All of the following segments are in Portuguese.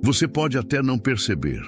Você pode até não perceber,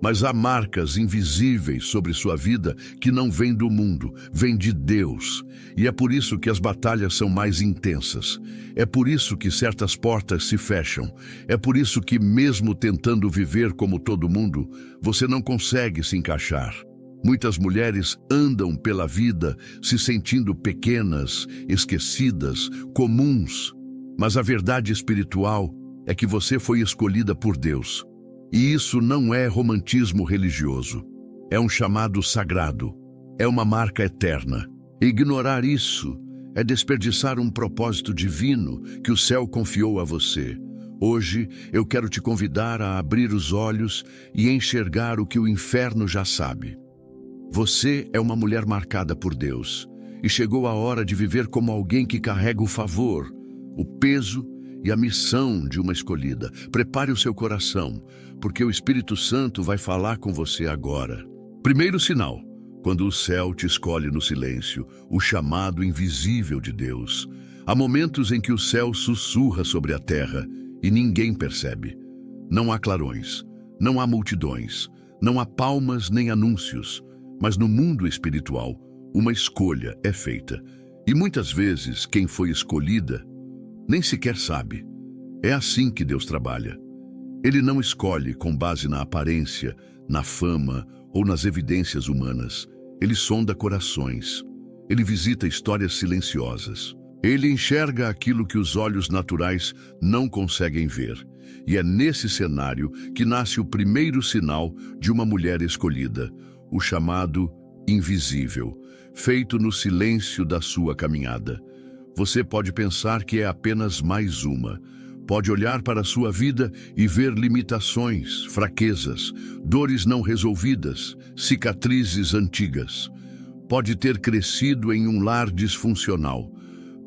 mas há marcas invisíveis sobre sua vida que não vêm do mundo, vêm de Deus. E é por isso que as batalhas são mais intensas. É por isso que certas portas se fecham. É por isso que, mesmo tentando viver como todo mundo, você não consegue se encaixar. Muitas mulheres andam pela vida se sentindo pequenas, esquecidas, comuns. Mas a verdade espiritual é que você foi escolhida por Deus. E isso não é romantismo religioso. É um chamado sagrado. É uma marca eterna. Ignorar isso é desperdiçar um propósito divino que o céu confiou a você. Hoje, eu quero te convidar a abrir os olhos e enxergar o que o inferno já sabe. Você é uma mulher marcada por Deus. E chegou a hora de viver como alguém que carrega o favor, o peso e a missão de uma escolhida. Prepare o seu coração, porque o Espírito Santo vai falar com você agora. Primeiro sinal, quando o céu te escolhe no silêncio, o chamado invisível de Deus. Há momentos em que o céu sussurra sobre a terra e ninguém percebe. Não há clarões, não há multidões, não há palmas nem anúncios, mas no mundo espiritual, uma escolha é feita. E muitas vezes quem foi escolhida nem sequer sabe. É assim que Deus trabalha. Ele não escolhe com base na aparência, na fama ou nas evidências humanas. Ele sonda corações. Ele visita histórias silenciosas. Ele enxerga aquilo que os olhos naturais não conseguem ver. E é nesse cenário que nasce o primeiro sinal de uma mulher escolhida, o chamado invisível, feito no silêncio da sua caminhada. Você pode pensar que é apenas mais uma. Pode olhar para a sua vida e ver limitações, fraquezas, dores não resolvidas, cicatrizes antigas. Pode ter crescido em um lar disfuncional.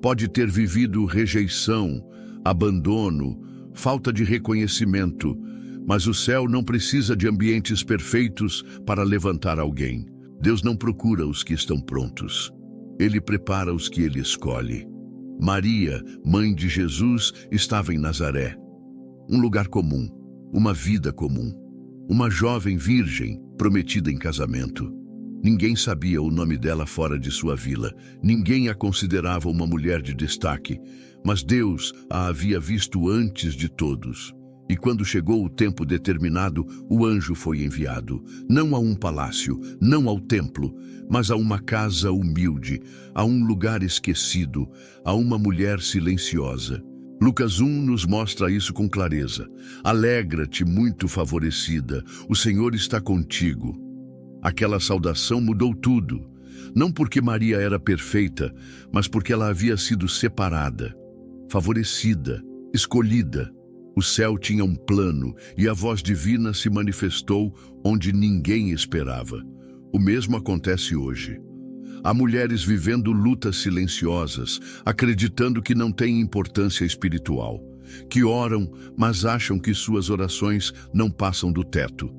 Pode ter vivido rejeição, abandono, falta de reconhecimento. Mas o céu não precisa de ambientes perfeitos para levantar alguém. Deus não procura os que estão prontos. Ele prepara os que ele escolhe. Maria, mãe de Jesus, estava em Nazaré. Um lugar comum, uma vida comum. Uma jovem virgem prometida em casamento. Ninguém sabia o nome dela fora de sua vila. Ninguém a considerava uma mulher de destaque. Mas Deus a havia visto antes de todos. E quando chegou o tempo determinado, o anjo foi enviado, não a um palácio, não ao templo, mas a uma casa humilde, a um lugar esquecido, a uma mulher silenciosa. Lucas 1 nos mostra isso com clareza. Alegra-te, muito favorecida, o Senhor está contigo. Aquela saudação mudou tudo, não porque Maria era perfeita, mas porque ela havia sido separada, favorecida, escolhida. O céu tinha um plano e a voz divina se manifestou onde ninguém esperava. O mesmo acontece hoje. Há mulheres vivendo lutas silenciosas, acreditando que não têm importância espiritual, que oram, mas acham que suas orações não passam do teto,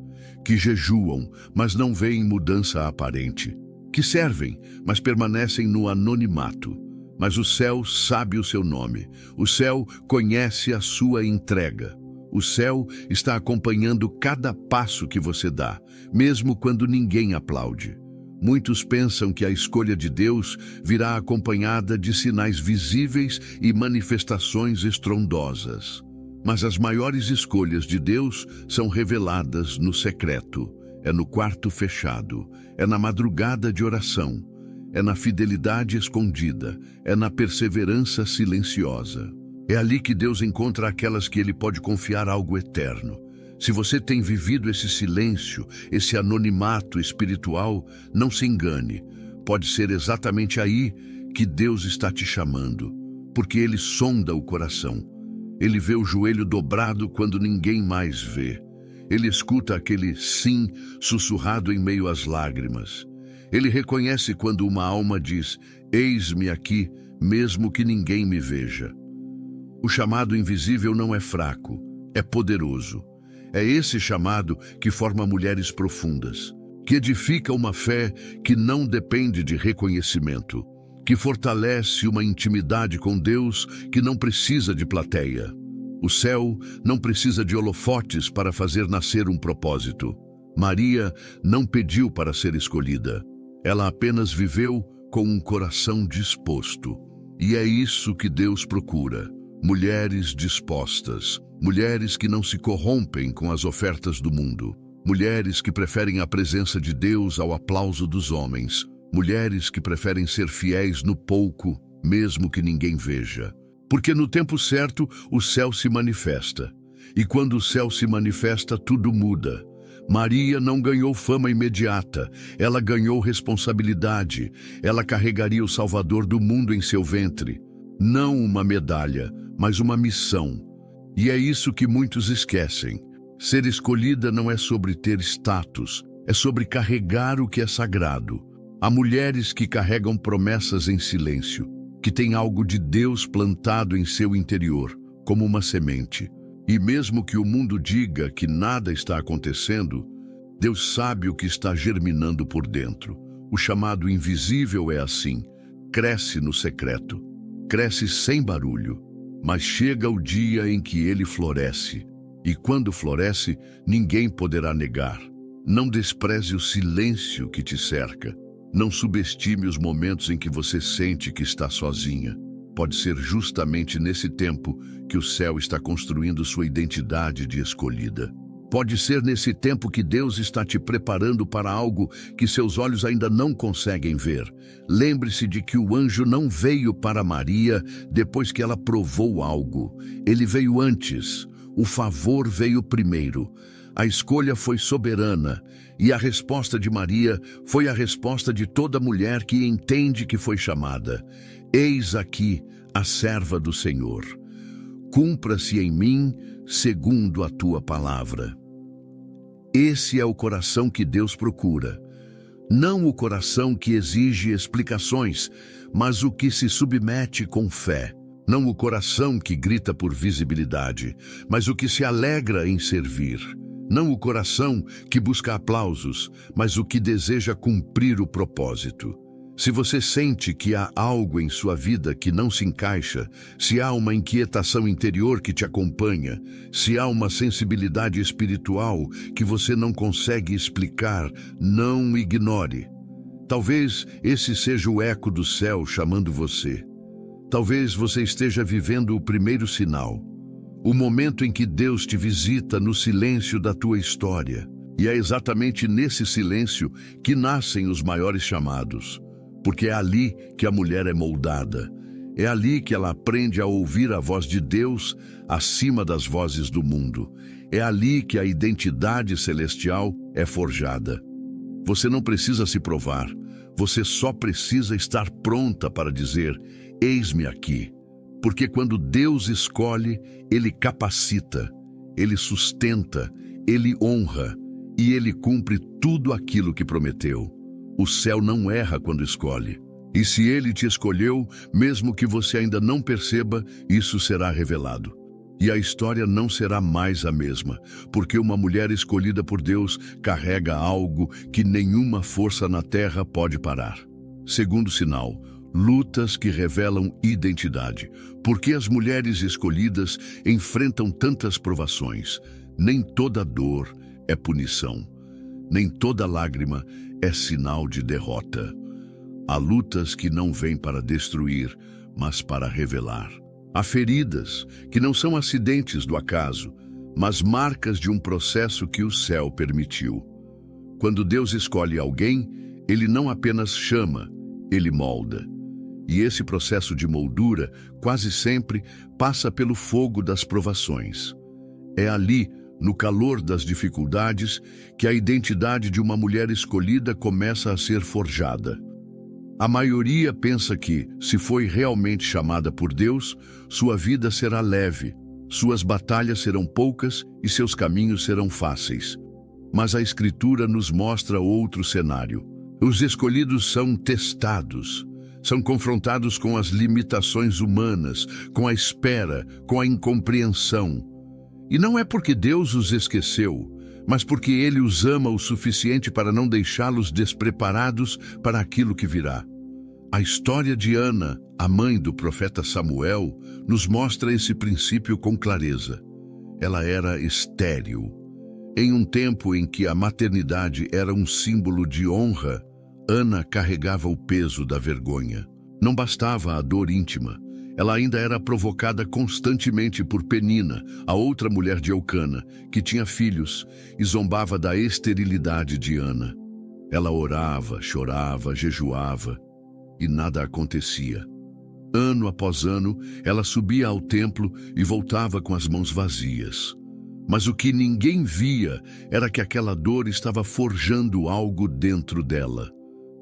que jejuam, mas não veem mudança aparente, que servem, mas permanecem no anonimato. Mas o céu sabe o seu nome. O céu conhece a sua entrega. O céu está acompanhando cada passo que você dá, mesmo quando ninguém aplaude. Muitos pensam que a escolha de Deus virá acompanhada de sinais visíveis e manifestações estrondosas. Mas as maiores escolhas de Deus são reveladas no secreto. É no quarto fechado. É na madrugada de oração. É na fidelidade escondida, é na perseverança silenciosa. É ali que Deus encontra aquelas que Ele pode confiar algo eterno. Se você tem vivido esse silêncio, esse anonimato espiritual, não se engane. Pode ser exatamente aí que Deus está te chamando, porque Ele sonda o coração. Ele vê o joelho dobrado quando ninguém mais vê. Ele escuta aquele sim sussurrado em meio às lágrimas. Ele reconhece quando uma alma diz, eis-me aqui, mesmo que ninguém me veja. O chamado invisível não é fraco, é poderoso. É esse chamado que forma mulheres profundas, que edifica uma fé que não depende de reconhecimento, que fortalece uma intimidade com Deus que não precisa de plateia. O céu não precisa de holofotes para fazer nascer um propósito. Maria não pediu para ser escolhida. Ela apenas viveu com um coração disposto. E é isso que Deus procura. Mulheres dispostas. Mulheres que não se corrompem com as ofertas do mundo. Mulheres que preferem a presença de Deus ao aplauso dos homens. Mulheres que preferem ser fiéis no pouco, mesmo que ninguém veja. Porque no tempo certo, o céu se manifesta. E quando o céu se manifesta, tudo muda. Maria não ganhou fama imediata, ela ganhou responsabilidade. Ela carregaria o Salvador do mundo em seu ventre. Não uma medalha, mas uma missão. E é isso que muitos esquecem. Ser escolhida não é sobre ter status, é sobre carregar o que é sagrado. Há mulheres que carregam promessas em silêncio, que têm algo de Deus plantado em seu interior, como uma semente. E mesmo que o mundo diga que nada está acontecendo, Deus sabe o que está germinando por dentro. O chamado invisível é assim, cresce no secreto, cresce sem barulho, mas chega o dia em que ele floresce. E quando floresce, ninguém poderá negar. Não despreze o silêncio que te cerca. Não subestime os momentos em que você sente que está sozinha. Pode ser justamente nesse tempo que o céu está construindo sua identidade de escolhida. Pode ser nesse tempo que Deus está te preparando para algo que seus olhos ainda não conseguem ver. Lembre-se de que o anjo não veio para Maria depois que ela provou algo. Ele veio antes. O favor veio primeiro. A escolha foi soberana, e a resposta de Maria foi a resposta de toda mulher que entende que foi chamada. Eis aqui a serva do Senhor. Cumpra-se em mim segundo a tua palavra. Esse é o coração que Deus procura. Não o coração que exige explicações, mas o que se submete com fé. Não o coração que grita por visibilidade, mas o que se alegra em servir. Não o coração que busca aplausos, mas o que deseja cumprir o propósito. Se você sente que há algo em sua vida que não se encaixa, se há uma inquietação interior que te acompanha, se há uma sensibilidade espiritual que você não consegue explicar, não ignore. Talvez esse seja o eco do céu chamando você. Talvez você esteja vivendo o primeiro sinal, o momento em que Deus te visita no silêncio da tua história. E é exatamente nesse silêncio que nascem os maiores chamados, porque é ali que a mulher é moldada. É ali que ela aprende a ouvir a voz de Deus acima das vozes do mundo. É ali que a identidade celestial é forjada. Você não precisa se provar, você só precisa estar pronta para dizer: eis-me aqui. Porque quando Deus escolhe, Ele capacita, Ele sustenta, Ele honra e Ele cumpre tudo aquilo que prometeu. O céu não erra quando escolhe. E se Ele te escolheu, mesmo que você ainda não perceba, isso será revelado. E a história não será mais a mesma, porque uma mulher escolhida por Deus carrega algo que nenhuma força na terra pode parar. Segundo sinal, lutas que revelam identidade. Por que as mulheres escolhidas enfrentam tantas provações? Nem toda dor é punição. Nem toda lágrima é sinal de derrota. Há lutas que não vêm para destruir, mas para revelar. Há feridas que não são acidentes do acaso, mas marcas de um processo que o céu permitiu. Quando Deus escolhe alguém, Ele não apenas chama, Ele molda. E esse processo de moldura, quase sempre, passa pelo fogo das provações. É ali, no calor das dificuldades, que a identidade de uma mulher escolhida começa a ser forjada. A maioria pensa que, se foi realmente chamada por Deus, sua vida será leve, suas batalhas serão poucas e seus caminhos serão fáceis. Mas a Escritura nos mostra outro cenário. Os escolhidos são testados, são confrontados com as limitações humanas, com a espera, com a incompreensão. E não é porque Deus os esqueceu, mas porque Ele os ama o suficiente para não deixá-los despreparados para aquilo que virá. A história de Ana, a mãe do profeta Samuel, nos mostra esse princípio com clareza. Ela era estéril. Em um tempo em que a maternidade era um símbolo de honra, Ana carregava o peso da vergonha. Não bastava a dor íntima. Ela ainda era provocada constantemente por Penina, a outra mulher de Eucana, que tinha filhos, e zombava da esterilidade de Ana. Ela orava, chorava, jejuava, e nada acontecia. Ano após ano, ela subia ao templo e voltava com as mãos vazias. Mas o que ninguém via era que aquela dor estava forjando algo dentro dela.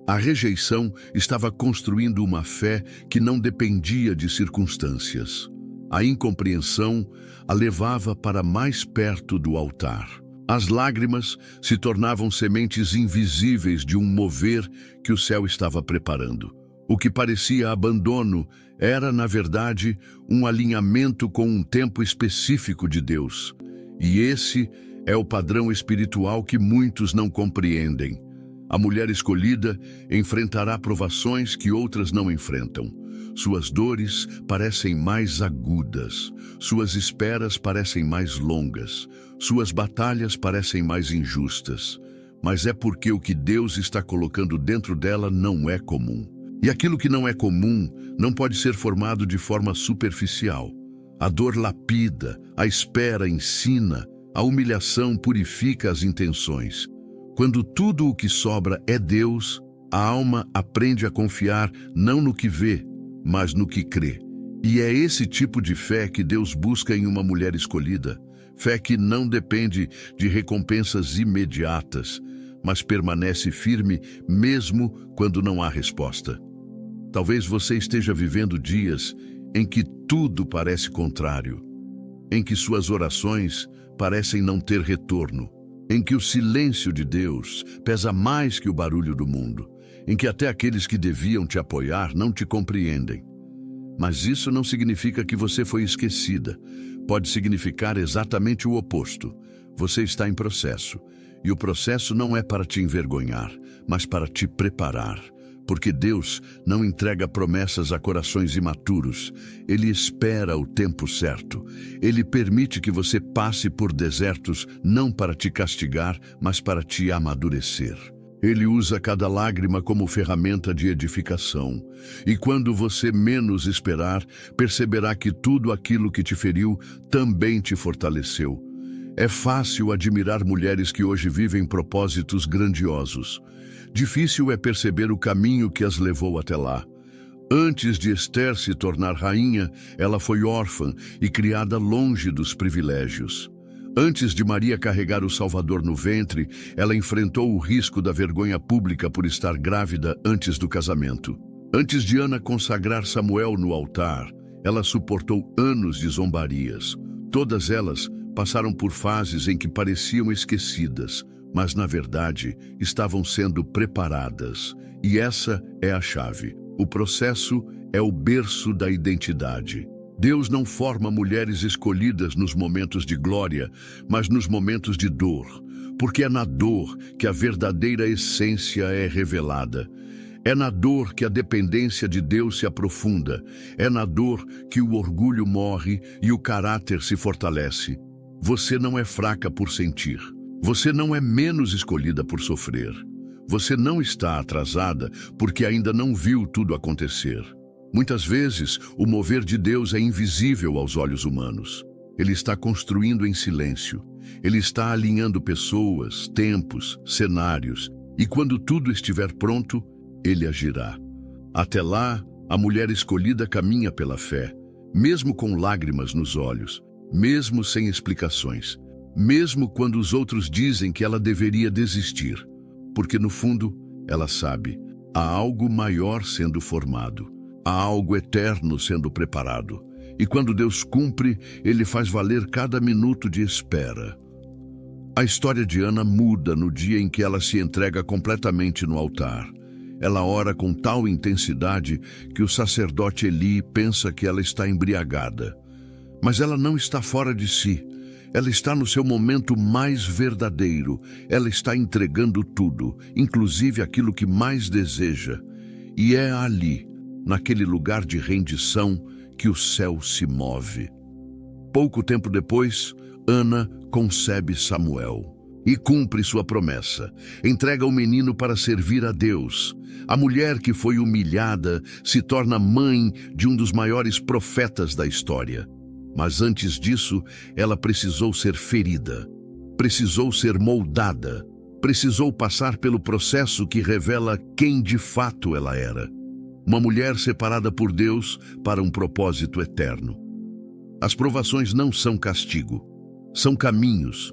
A rejeição estava construindo uma fé que não dependia de circunstâncias. A incompreensão a levava para mais perto do altar. As lágrimas se tornavam sementes invisíveis de um mover que o céu estava preparando. O que parecia abandono era, na verdade, um alinhamento com um tempo específico de Deus. E esse é o padrão espiritual que muitos não compreendem. A mulher escolhida enfrentará provações que outras não enfrentam. Suas dores parecem mais agudas, suas esperas parecem mais longas, suas batalhas parecem mais injustas. Mas é porque o que Deus está colocando dentro dela não é comum. E aquilo que não é comum não pode ser formado de forma superficial. A dor lapida, a espera ensina, a humilhação purifica as intenções. Quando tudo o que sobra é Deus, a alma aprende a confiar não no que vê, mas no que crê. E é esse tipo de fé que Deus busca em uma mulher escolhida. Fé que não depende de recompensas imediatas, mas permanece firme mesmo quando não há resposta. Talvez você esteja vivendo dias em que tudo parece contrário, em que suas orações parecem não ter retorno, em que o silêncio de Deus pesa mais que o barulho do mundo, em que até aqueles que deviam te apoiar não te compreendem. Mas isso não significa que você foi esquecida. Pode significar exatamente o oposto. Você está em processo, e o processo não é para te envergonhar, mas para te preparar. Porque Deus não entrega promessas a corações imaturos. Ele espera o tempo certo. Ele permite que você passe por desertos não para te castigar, mas para te amadurecer. Ele usa cada lágrima como ferramenta de edificação. E quando você menos esperar, perceberá que tudo aquilo que te feriu também te fortaleceu. É fácil admirar mulheres que hoje vivem propósitos grandiosos. Difícil é perceber o caminho que as levou até lá. Antes de Esther se tornar rainha, ela foi órfã e criada longe dos privilégios. Antes de Maria carregar o Salvador no ventre, ela enfrentou o risco da vergonha pública por estar grávida antes do casamento. Antes de Ana consagrar Samuel no altar, ela suportou anos de zombarias. Todas elas passaram por fases em que pareciam esquecidas, mas na verdade estavam sendo preparadas. E essa é a chave. O processo é o berço da identidade. Deus não forma mulheres escolhidas nos momentos de glória, mas nos momentos de dor, porque é na dor que a verdadeira essência é revelada. É na dor que a dependência de Deus se aprofunda. É na dor que o orgulho morre e o caráter se fortalece. Você não é fraca por sentir. Você não é menos escolhida por sofrer. Você não está atrasada porque ainda não viu tudo acontecer. Muitas vezes, o mover de Deus é invisível aos olhos humanos. Ele está construindo em silêncio. Ele está alinhando pessoas, tempos, cenários. E quando tudo estiver pronto, Ele agirá. Até lá, a mulher escolhida caminha pela fé, mesmo com lágrimas nos olhos, mesmo sem explicações, mesmo quando os outros dizem que ela deveria desistir. Porque no fundo, ela sabe, há algo maior sendo formado. Há algo eterno sendo preparado. E quando Deus cumpre, Ele faz valer cada minuto de espera. A história de Ana muda no dia em que ela se entrega completamente no altar. Ela ora com tal intensidade que o sacerdote Eli pensa que ela está embriagada. Mas ela não está fora de si. Ela está no seu momento mais verdadeiro. Ela está entregando tudo, inclusive aquilo que mais deseja. E é ali, naquele lugar de rendição, que o céu se move. Pouco tempo depois, Ana concebe Samuel e cumpre sua promessa. Entrega o menino para servir a Deus. A mulher que foi humilhada se torna mãe de um dos maiores profetas da história. Mas antes disso, ela precisou ser ferida, precisou ser moldada, precisou passar pelo processo que revela quem de fato ela era. Uma mulher separada por Deus para um propósito eterno. As provações não são castigo, são caminhos.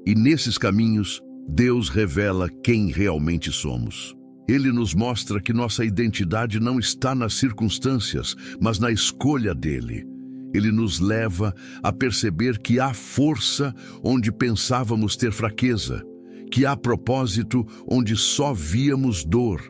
E nesses caminhos, Deus revela quem realmente somos. Ele nos mostra que nossa identidade não está nas circunstâncias, mas na escolha dele. Ele nos leva a perceber que há força onde pensávamos ter fraqueza, que há propósito onde só víamos dor,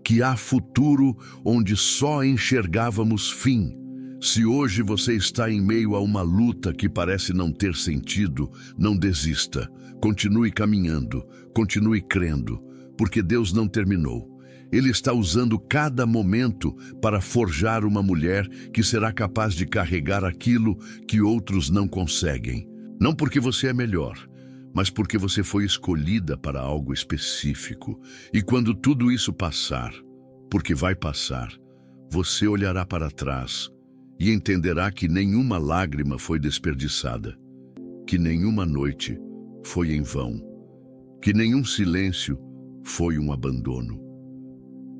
que há futuro onde só enxergávamos fim. Se hoje você está em meio a uma luta que parece não ter sentido, não desista. Continue caminhando, continue crendo, porque Deus não terminou. Ele está usando cada momento para forjar uma mulher que será capaz de carregar aquilo que outros não conseguem. Não porque você é melhor, mas porque você foi escolhida para algo específico. E quando tudo isso passar, porque vai passar, você olhará para trás e entenderá que nenhuma lágrima foi desperdiçada, que nenhuma noite foi em vão, que nenhum silêncio foi um abandono.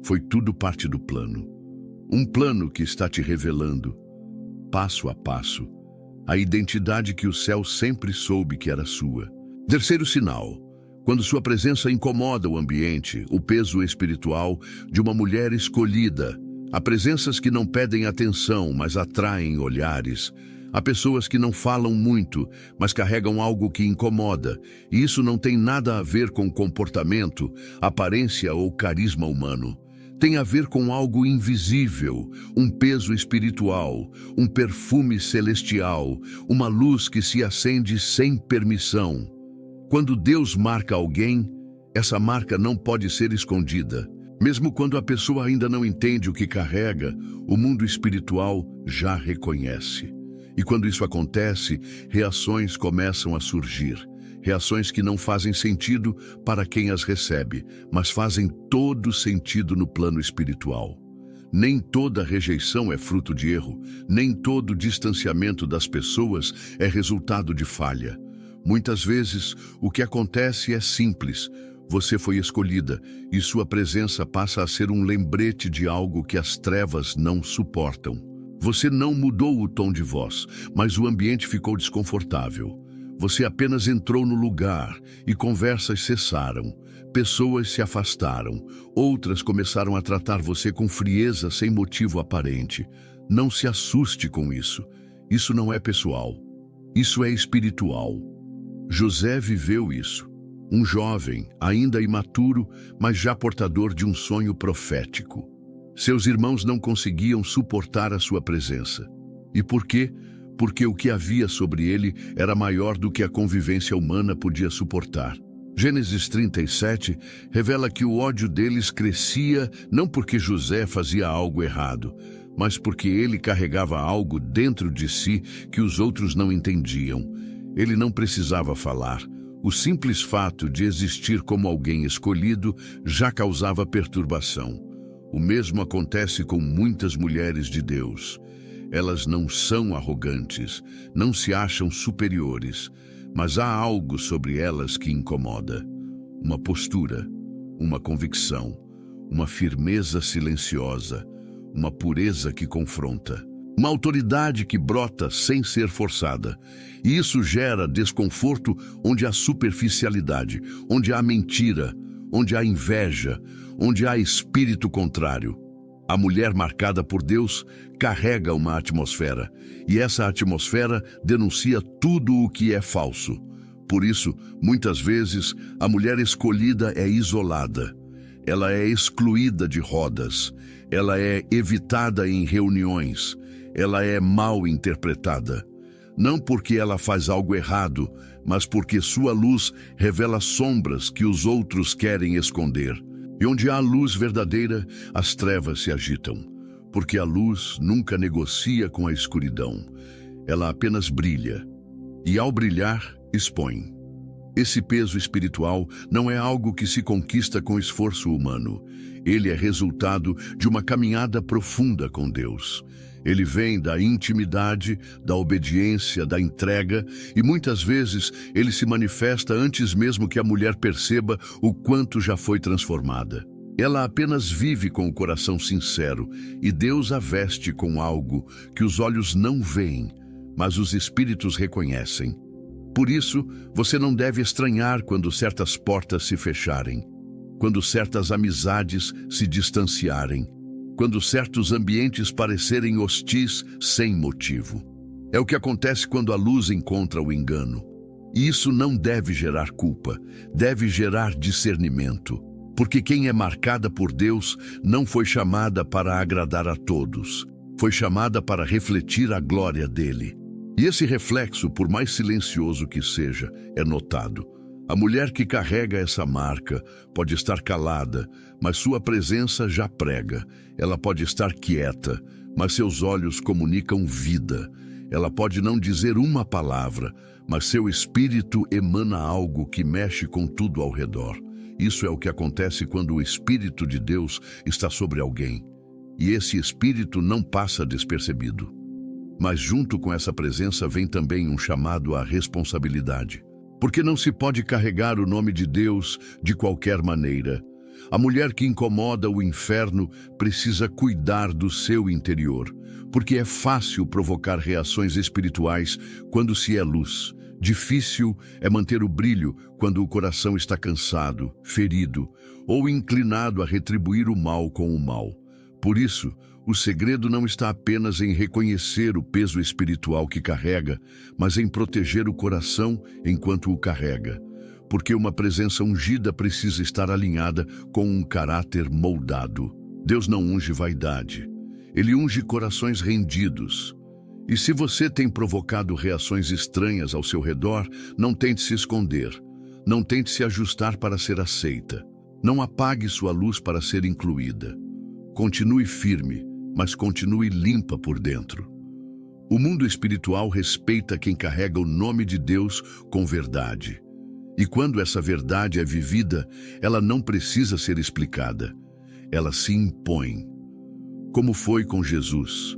Foi tudo parte do plano. Um plano que está te revelando, passo a passo, a identidade que o céu sempre soube que era sua. Terceiro sinal: quando sua presença incomoda o ambiente, o peso espiritual de uma mulher escolhida. Há presenças que não pedem atenção, mas atraem olhares. Há pessoas que não falam muito, mas carregam algo que incomoda. E isso não tem nada a ver com comportamento, aparência ou carisma humano. Tem a ver com algo invisível, um peso espiritual, um perfume celestial, uma luz que se acende sem permissão. Quando Deus marca alguém, essa marca não pode ser escondida. Mesmo quando a pessoa ainda não entende o que carrega, o mundo espiritual já reconhece. E quando isso acontece, reações começam a surgir. Reações que não fazem sentido para quem as recebe, mas fazem todo sentido no plano espiritual. Nem toda rejeição é fruto de erro, nem todo distanciamento das pessoas é resultado de falha. Muitas vezes, o que acontece é simples. Você foi escolhida e sua presença passa a ser um lembrete de algo que as trevas não suportam. Você não mudou o tom de voz, mas o ambiente ficou desconfortável. Você apenas entrou no lugar e conversas cessaram. Pessoas se afastaram. Outras começaram a tratar você com frieza sem motivo aparente. Não se assuste com isso. Isso não é pessoal. Isso é espiritual. José viveu isso. Um jovem, ainda imaturo, mas já portador de um sonho profético. Seus irmãos não conseguiam suportar a sua presença. E por quê? Porque o que havia sobre ele era maior do que a convivência humana podia suportar. Gênesis 37 revela que o ódio deles crescia não porque José fazia algo errado, mas porque ele carregava algo dentro de si que os outros não entendiam. Ele não precisava falar. O simples fato de existir como alguém escolhido já causava perturbação. O mesmo acontece com muitas mulheres de Deus. Elas não são arrogantes, não se acham superiores, mas há algo sobre elas que incomoda. Uma postura, uma convicção, uma firmeza silenciosa, uma pureza que confronta. Uma autoridade que brota sem ser forçada. E isso gera desconforto onde há superficialidade, onde há mentira, onde há inveja, onde há espírito contrário. A mulher marcada por Deus carrega uma atmosfera, e essa atmosfera denuncia tudo o que é falso. Por isso, muitas vezes, a mulher escolhida é isolada. Ela é excluída de rodas. Ela é evitada em reuniões. Ela é mal interpretada. Não porque ela faz algo errado, mas porque sua luz revela sombras que os outros querem esconder. E onde há luz verdadeira, as trevas se agitam, porque a luz nunca negocia com a escuridão. Ela apenas brilha, e ao brilhar, expõe. Esse peso espiritual não é algo que se conquista com esforço humano. Ele é resultado de uma caminhada profunda com Deus. Ele vem da intimidade, da obediência, da entrega, e muitas vezes ele se manifesta antes mesmo que a mulher perceba o quanto já foi transformada. Ela apenas vive com o coração sincero, e Deus a veste com algo que os olhos não veem, mas os espíritos reconhecem. Por isso, você não deve estranhar quando certas portas se fecharem, quando certas amizades se distanciarem, quando certos ambientes parecerem hostis sem motivo. É o que acontece quando a luz encontra o engano. E isso não deve gerar culpa, deve gerar discernimento. Porque quem é marcada por Deus não foi chamada para agradar a todos, foi chamada para refletir a glória dele. E esse reflexo, por mais silencioso que seja, é notado. A mulher que carrega essa marca pode estar calada, mas sua presença já prega. Ela pode estar quieta, mas seus olhos comunicam vida. Ela pode não dizer uma palavra, mas seu espírito emana algo que mexe com tudo ao redor. Isso é o que acontece quando o Espírito de Deus está sobre alguém. E esse Espírito não passa despercebido. Mas junto com essa presença vem também um chamado à responsabilidade. Porque não se pode carregar o nome de Deus de qualquer maneira. A mulher que incomoda o inferno precisa cuidar do seu interior, porque é fácil provocar reações espirituais quando se é luz. Difícil é manter o brilho quando o coração está cansado, ferido ou inclinado a retribuir o mal com o mal. Por isso, o segredo não está apenas em reconhecer o peso espiritual que carrega, mas em proteger o coração enquanto o carrega. Porque uma presença ungida precisa estar alinhada com um caráter moldado. Deus não unge vaidade. Ele unge corações rendidos. E se você tem provocado reações estranhas ao seu redor, não tente se esconder. Não tente se ajustar para ser aceita. Não apague sua luz para ser incluída. Continue firme, mas continue limpa por dentro. O mundo espiritual respeita quem carrega o nome de Deus com verdade. E quando essa verdade é vivida, ela não precisa ser explicada. Ela se impõe. Como foi com Jesus.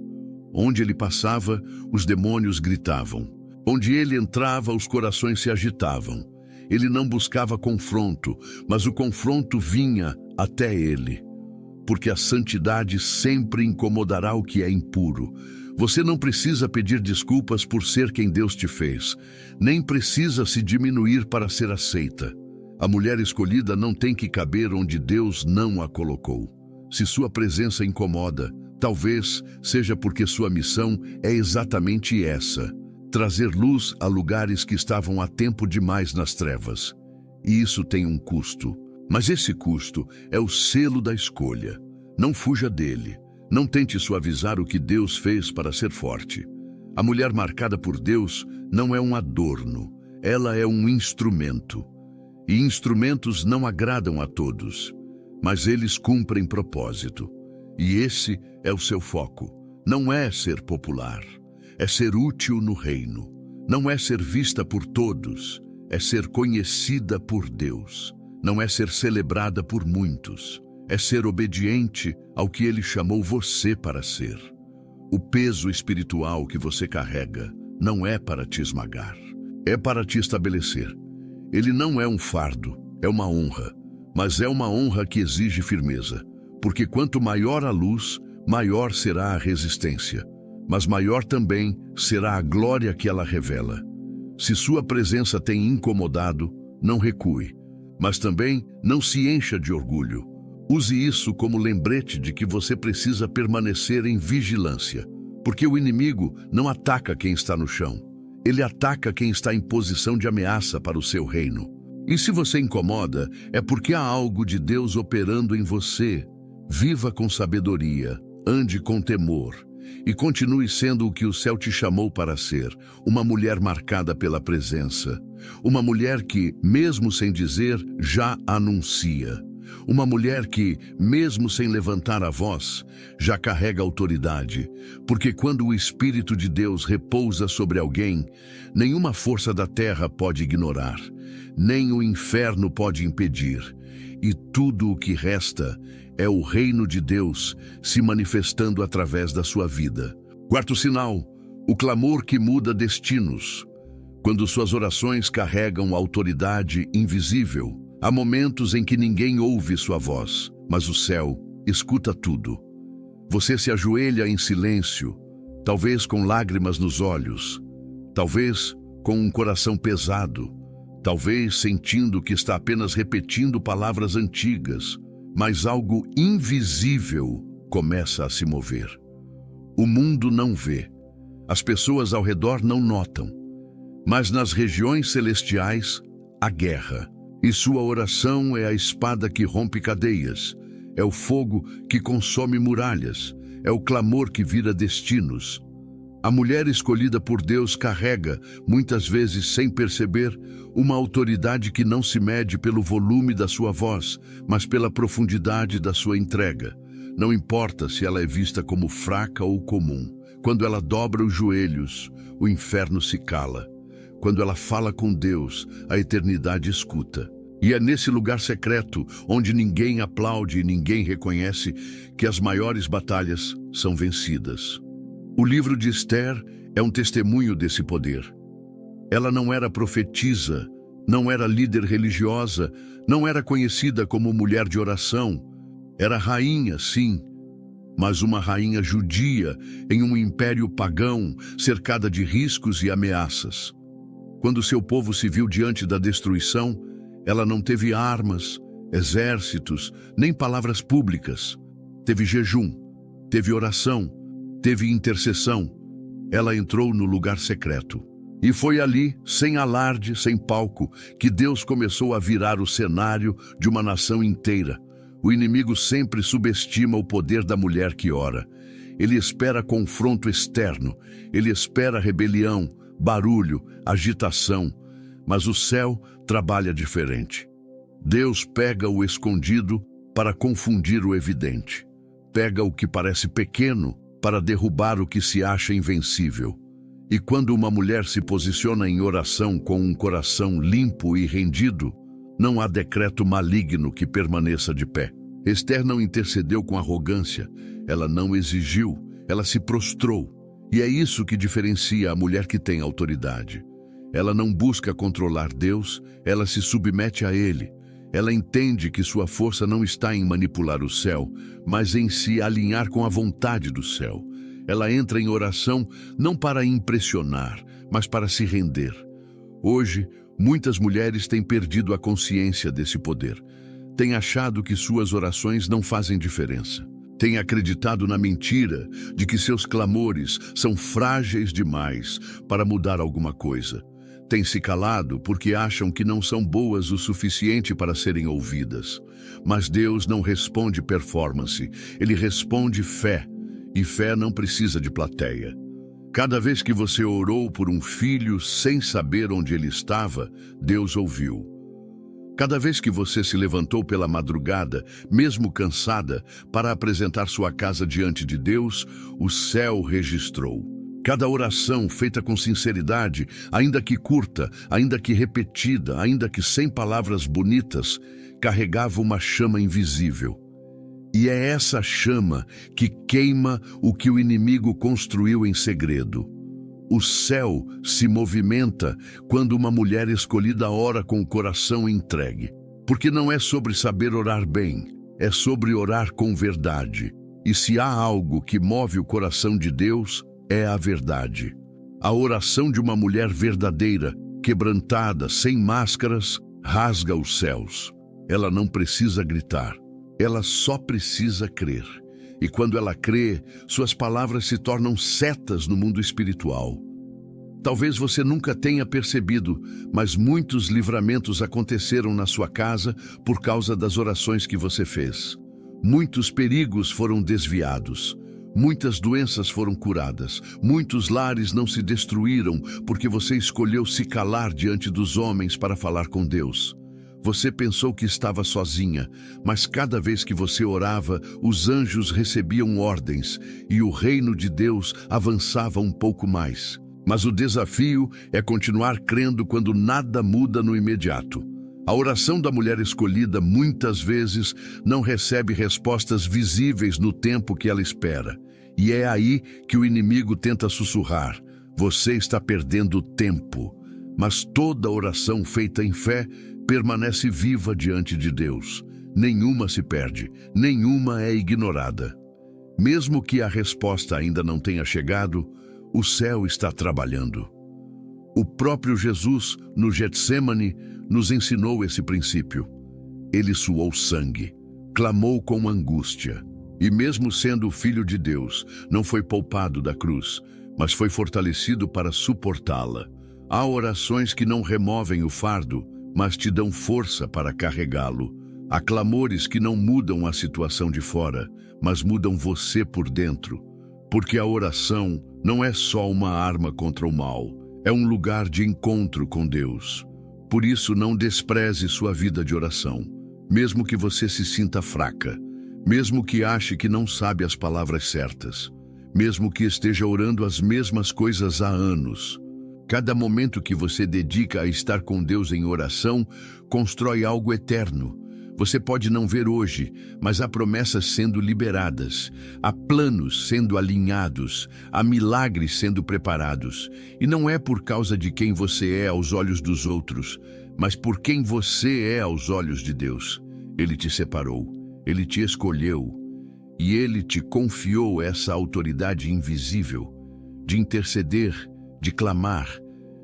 Onde ele passava, os demônios gritavam. Onde ele entrava, os corações se agitavam. Ele não buscava confronto, mas o confronto vinha até ele. Porque a santidade sempre incomodará o que é impuro. Você não precisa pedir desculpas por ser quem Deus te fez, nem precisa se diminuir para ser aceita. A mulher escolhida não tem que caber onde Deus não a colocou. Se sua presença incomoda, talvez seja porque sua missão é exatamente essa: trazer luz a lugares que estavam há tempo demais nas trevas. E isso tem um custo. Mas esse custo é o selo da escolha. Não fuja dele. Não tente suavizar o que Deus fez para ser forte. A mulher marcada por Deus não é um adorno. Ela é um instrumento. E instrumentos não agradam a todos, mas eles cumprem propósito. E esse é o seu foco. Não é ser popular. É ser útil no reino. Não é ser vista por todos. É ser conhecida por Deus. Não é ser celebrada por muitos. É ser obediente ao que Ele chamou você para ser. O peso espiritual que você carrega não é para te esmagar. É para te estabelecer. Ele não é um fardo, é uma honra. Mas é uma honra que exige firmeza. Porque quanto maior a luz, maior será a resistência. Mas maior também será a glória que ela revela. Se sua presença tem incomodado, não recue. Mas também não se encha de orgulho. Use isso como lembrete de que você precisa permanecer em vigilância. Porque o inimigo não ataca quem está no chão. Ele ataca quem está em posição de ameaça para o seu reino. E se você incomoda, é porque há algo de Deus operando em você. Viva com sabedoria, ande com temor e continue sendo o que o céu te chamou para ser, uma mulher marcada pela presença, uma mulher que, mesmo sem dizer, já anuncia, Uma mulher que, mesmo sem levantar a voz, já carrega autoridade, porque quando o Espírito de Deus repousa sobre alguém, nenhuma força da terra pode ignorar, nem o inferno pode impedir, e tudo o que resta é o reino de Deus se manifestando através da sua vida. Quarto sinal, o clamor que muda destinos. Quando suas orações carregam autoridade invisível, há momentos em que ninguém ouve sua voz, mas o céu escuta tudo. Você se ajoelha em silêncio, talvez com lágrimas nos olhos, talvez com um coração pesado, talvez sentindo que está apenas repetindo palavras antigas, mas algo invisível começa a se mover. O mundo não vê, as pessoas ao redor não notam, mas nas regiões celestiais há guerra. E sua oração é a espada que rompe cadeias, é o fogo que consome muralhas, é o clamor que vira destinos. A mulher escolhida por Deus carrega, muitas vezes sem perceber, uma autoridade que não se mede pelo volume da sua voz, mas pela profundidade da sua entrega. Não importa se ela é vista como fraca ou comum. Quando ela dobra os joelhos, o inferno se cala. Quando ela fala com Deus, a eternidade escuta. E é nesse lugar secreto, onde ninguém aplaude e ninguém reconhece, que as maiores batalhas são vencidas. O livro de Esther é um testemunho desse poder. Ela não era profetisa, não era líder religiosa, não era conhecida como mulher de oração. Era rainha, sim, mas uma rainha judia em um império pagão, cercada de riscos e ameaças. Quando seu povo se viu diante da destruição, ela não teve armas, exércitos, nem palavras públicas. Teve jejum, teve oração, teve intercessão. Ela entrou no lugar secreto. E foi ali, sem alarde, sem palco, que Deus começou a virar o cenário de uma nação inteira. O inimigo sempre subestima o poder da mulher que ora. Ele espera confronto externo, ele espera rebelião, barulho, agitação, mas o céu trabalha diferente. Deus pega o escondido para confundir o evidente. Pega o que parece pequeno para derrubar o que se acha invencível. E quando uma mulher se posiciona em oração com um coração limpo e rendido, não há decreto maligno que permaneça de pé. Esther não intercedeu com arrogância, ela não exigiu, ela se prostrou. E é isso que diferencia a mulher que tem autoridade. Ela não busca controlar Deus, ela se submete a Ele. Ela entende que sua força não está em manipular o céu, mas em se alinhar com a vontade do céu. Ela entra em oração não para impressionar, mas para se render. Hoje, muitas mulheres têm perdido a consciência desse poder. Têm achado que suas orações não fazem diferença. Têm acreditado na mentira de que seus clamores são frágeis demais para mudar alguma coisa. Têm se calado porque acham que não são boas o suficiente para serem ouvidas. Mas Deus não responde performance, Ele responde fé. E fé não precisa de plateia. Cada vez que você orou por um filho sem saber onde ele estava, Deus ouviu. Cada vez que você se levantou pela madrugada, mesmo cansada, para apresentar sua casa diante de Deus, o céu registrou. Cada oração feita com sinceridade, ainda que curta, ainda que repetida, ainda que sem palavras bonitas, carregava uma chama invisível. E é essa chama que queima o que o inimigo construiu em segredo. O céu se movimenta quando uma mulher escolhida ora com o coração entregue. Porque não é sobre saber orar bem, é sobre orar com verdade. E se há algo que move o coração de Deus, é a verdade. A oração de uma mulher verdadeira, quebrantada, sem máscaras, rasga os céus. Ela não precisa gritar. Ela só precisa crer. E quando ela crê, suas palavras se tornam setas no mundo espiritual. Talvez você nunca tenha percebido, mas muitos livramentos aconteceram na sua casa por causa das orações que você fez. Muitos perigos foram desviados. Muitas doenças foram curadas. Muitos lares não se destruíram porque você escolheu se calar diante dos homens para falar com Deus. Você pensou que estava sozinha, mas cada vez que você orava, os anjos recebiam ordens e o reino de Deus avançava um pouco mais. Mas o desafio é continuar crendo quando nada muda no imediato. A oração da mulher escolhida muitas vezes não recebe respostas visíveis no tempo que ela espera. E é aí que o inimigo tenta sussurrar: você está perdendo tempo. Mas toda oração feita em fé permanece viva diante de Deus. Nenhuma se perde, nenhuma é ignorada. Mesmo que a resposta ainda não tenha chegado, o céu está trabalhando. O próprio Jesus, no Getsêmani, nos ensinou esse princípio. Ele suou sangue, clamou com angústia, e mesmo sendo o Filho de Deus, não foi poupado da cruz, mas foi fortalecido para suportá-la. Há orações que não removem o fardo, mas te dão força para carregá-lo. Há clamores que não mudam a situação de fora, mas mudam você por dentro. Porque a oração não é só uma arma contra o mal, é um lugar de encontro com Deus. Por isso, não despreze sua vida de oração, mesmo que você se sinta fraca, mesmo que ache que não sabe as palavras certas, mesmo que esteja orando as mesmas coisas há anos. Cada momento que você dedica a estar com Deus em oração, constrói algo eterno. Você pode não ver hoje, mas há promessas sendo liberadas, há planos sendo alinhados, há milagres sendo preparados. E não é por causa de quem você é aos olhos dos outros, mas por quem você é aos olhos de Deus. Ele te separou, Ele te escolheu, e Ele te confiou essa autoridade invisível de interceder, de clamar,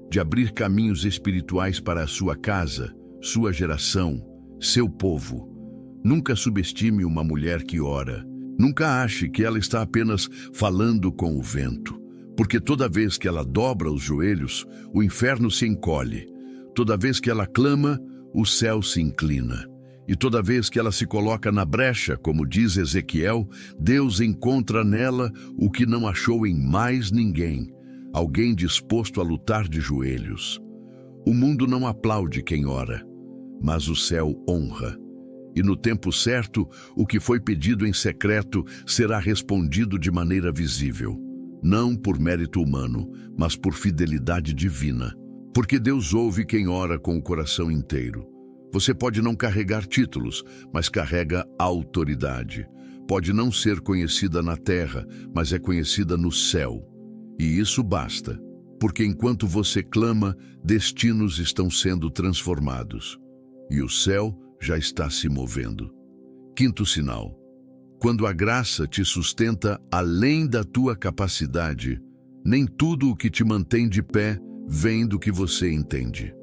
de abrir caminhos espirituais para a sua casa, sua geração, seu povo. Nunca subestime uma mulher que ora. Nunca ache que ela está apenas falando com o vento, porque toda vez que ela dobra os joelhos, o inferno se encolhe. Toda vez que ela clama, o céu se inclina. E toda vez que ela se coloca na brecha, como diz Ezequiel, Deus encontra nela o que não achou em mais ninguém. Alguém disposto a lutar de joelhos. O mundo não aplaude quem ora, mas o céu honra. E no tempo certo, o que foi pedido em secreto será respondido de maneira visível. Não por mérito humano, mas por fidelidade divina. Porque Deus ouve quem ora com o coração inteiro. Você pode não carregar títulos, mas carrega autoridade. Pode não ser conhecida na terra, mas é conhecida no céu. E isso basta, porque enquanto você clama, destinos estão sendo transformados. E o céu já está se movendo. Quinto sinal. Quando a graça te sustenta além da tua capacidade, nem tudo o que te mantém de pé vem do que você entende.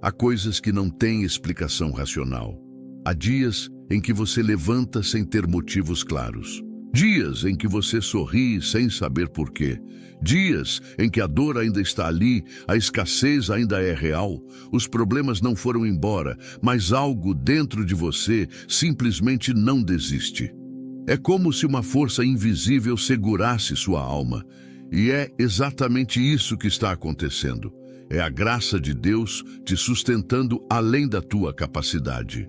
Há coisas que não têm explicação racional. Há dias em que você levanta sem ter motivos claros. Dias em que você sorri sem saber porquê. Dias em que a dor ainda está ali, a escassez ainda é real, os problemas não foram embora, mas algo dentro de você simplesmente não desiste. É como se uma força invisível segurasse sua alma. E é exatamente isso que está acontecendo. É a graça de Deus te sustentando além da tua capacidade.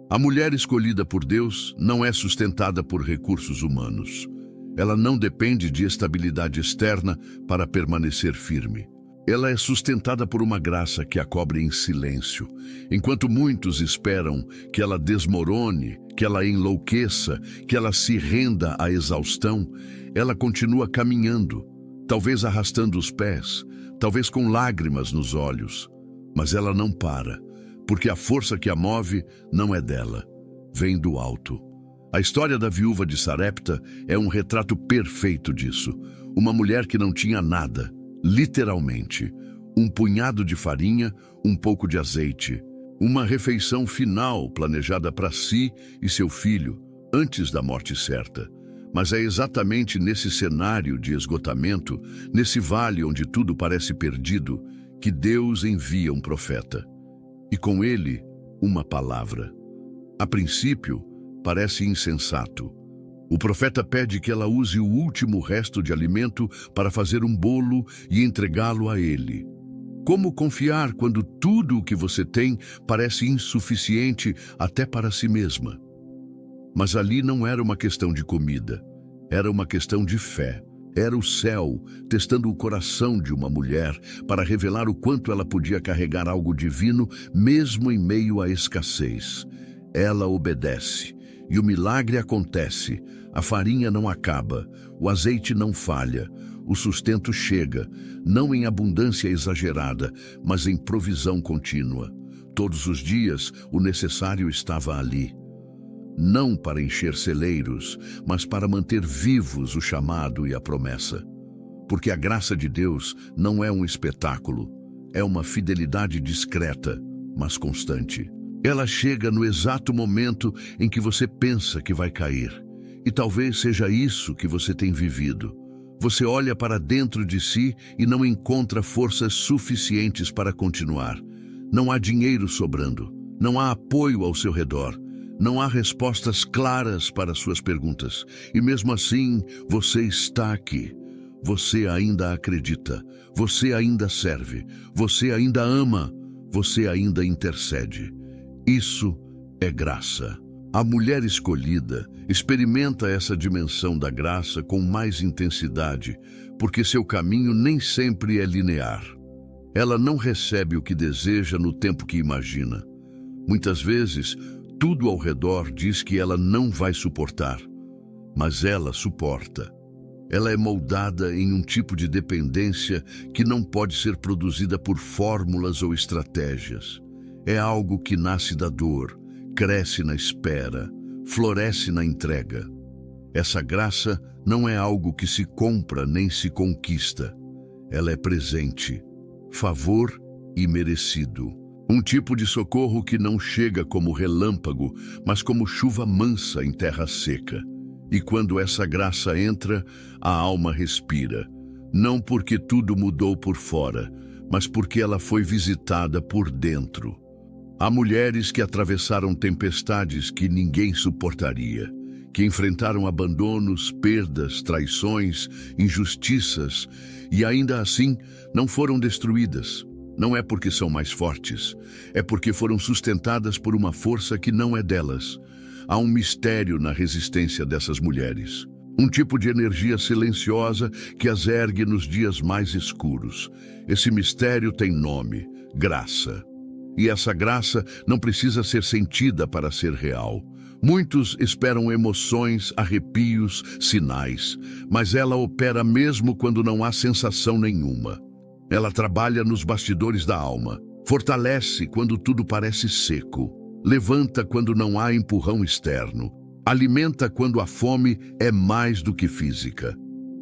A mulher escolhida por Deus não é sustentada por recursos humanos. Ela não depende de estabilidade externa para permanecer firme. Ela é sustentada por uma graça que a cobre em silêncio. Enquanto muitos esperam que ela desmorone, que ela enlouqueça, que ela se renda à exaustão, ela continua caminhando, talvez arrastando os pés, talvez com lágrimas nos olhos. Mas ela não para, porque a força que a move não é dela, vem do alto. A história da viúva de Sarepta é um retrato perfeito disso. Uma mulher que não tinha nada, literalmente. Um punhado de farinha, um pouco de azeite. Uma refeição final planejada para si e seu filho, antes da morte certa. Mas é exatamente nesse cenário de esgotamento, nesse vale onde tudo parece perdido, que Deus envia um profeta. E com ele, uma palavra. A princípio, parece insensato. O profeta pede que ela use o último resto de alimento para fazer um bolo e entregá-lo a ele. Como confiar quando tudo o que você tem parece insuficiente até para si mesma? Mas ali não era uma questão de comida, era uma questão de fé. Era o céu testando o coração de uma mulher para revelar o quanto ela podia carregar algo divino mesmo em meio à escassez. Ela obedece e o milagre acontece. A farinha não acaba, o azeite não falha, o sustento chega, não em abundância exagerada, mas em provisão contínua. Todos os dias o necessário estava ali. Não para encher celeiros, mas para manter vivos o chamado e a promessa. Porque a graça de Deus não é um espetáculo, é uma fidelidade discreta, mas constante. Ela chega no exato momento em que você pensa que vai cair. E talvez seja isso que você tem vivido. Você olha para dentro de si e não encontra forças suficientes para continuar. Não há dinheiro sobrando, não há apoio ao seu redor. Não há respostas claras para suas perguntas. E mesmo assim, você está aqui. Você ainda acredita. Você ainda serve. Você ainda ama. Você ainda intercede. Isso é graça. A mulher escolhida experimenta essa dimensão da graça com mais intensidade, porque seu caminho nem sempre é linear. Ela não recebe o que deseja no tempo que imagina. Muitas vezes, tudo ao redor diz que ela não vai suportar, mas ela suporta. Ela é moldada em um tipo de dependência que não pode ser produzida por fórmulas ou estratégias. É algo que nasce da dor, cresce na espera, floresce na entrega. Essa graça não é algo que se compra nem se conquista. Ela é presente, favor e merecido. Um tipo de socorro que não chega como relâmpago, mas como chuva mansa em terra seca. E quando essa graça entra, a alma respira. Não porque tudo mudou por fora, mas porque ela foi visitada por dentro. Há mulheres que atravessaram tempestades que ninguém suportaria, que enfrentaram abandonos, perdas, traições, injustiças, e ainda assim não foram destruídas. Não é porque são mais fortes, é porque foram sustentadas por uma força que não é delas. Há um mistério na resistência dessas mulheres. Um tipo de energia silenciosa que as ergue nos dias mais escuros. Esse mistério tem nome: graça. E essa graça não precisa ser sentida para ser real. Muitos esperam emoções, arrepios, sinais, mas ela opera mesmo quando não há sensação nenhuma. Ela trabalha nos bastidores da alma, fortalece quando tudo parece seco, levanta quando não há empurrão externo, alimenta quando a fome é mais do que física.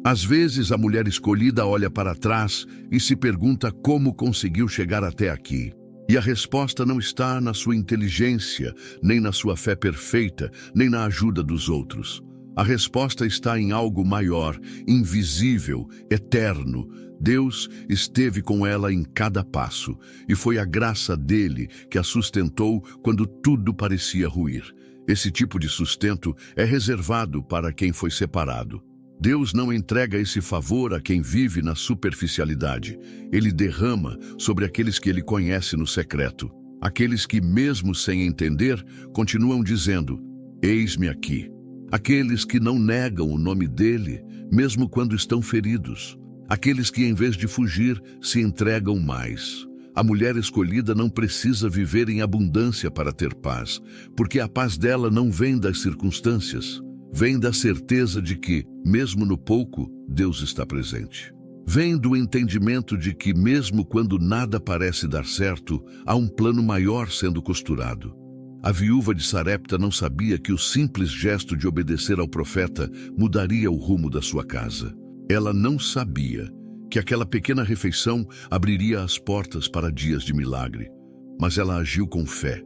Às vezes a mulher escolhida olha para trás e se pergunta como conseguiu chegar até aqui. E a resposta não está na sua inteligência, nem na sua fé perfeita, nem na ajuda dos outros. A resposta está em algo maior, invisível, eterno. Deus esteve com ela em cada passo, e foi a graça dele que a sustentou quando tudo parecia ruir. Esse tipo de sustento é reservado para quem foi separado. Deus não entrega esse favor a quem vive na superficialidade. Ele derrama sobre aqueles que ele conhece no secreto. Aqueles que, mesmo sem entender, continuam dizendo: eis-me aqui. Aqueles que não negam o nome dele, mesmo quando estão feridos. Aqueles que, em vez de fugir, se entregam mais. A mulher escolhida não precisa viver em abundância para ter paz, porque a paz dela não vem das circunstâncias. Vem da certeza de que, mesmo no pouco, Deus está presente. Vem do entendimento de que, mesmo quando nada parece dar certo, há um plano maior sendo costurado. A viúva de Sarepta não sabia que o simples gesto de obedecer ao profeta mudaria o rumo da sua casa. Ela não sabia que aquela pequena refeição abriria as portas para dias de milagre. Mas ela agiu com fé.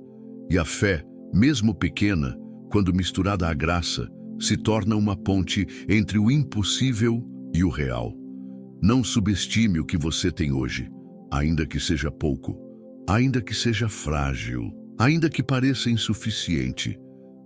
E a fé, mesmo pequena, quando misturada à graça, se torna uma ponte entre o impossível e o real. Não subestime o que você tem hoje, ainda que seja pouco, ainda que seja frágil, ainda que pareça insuficiente.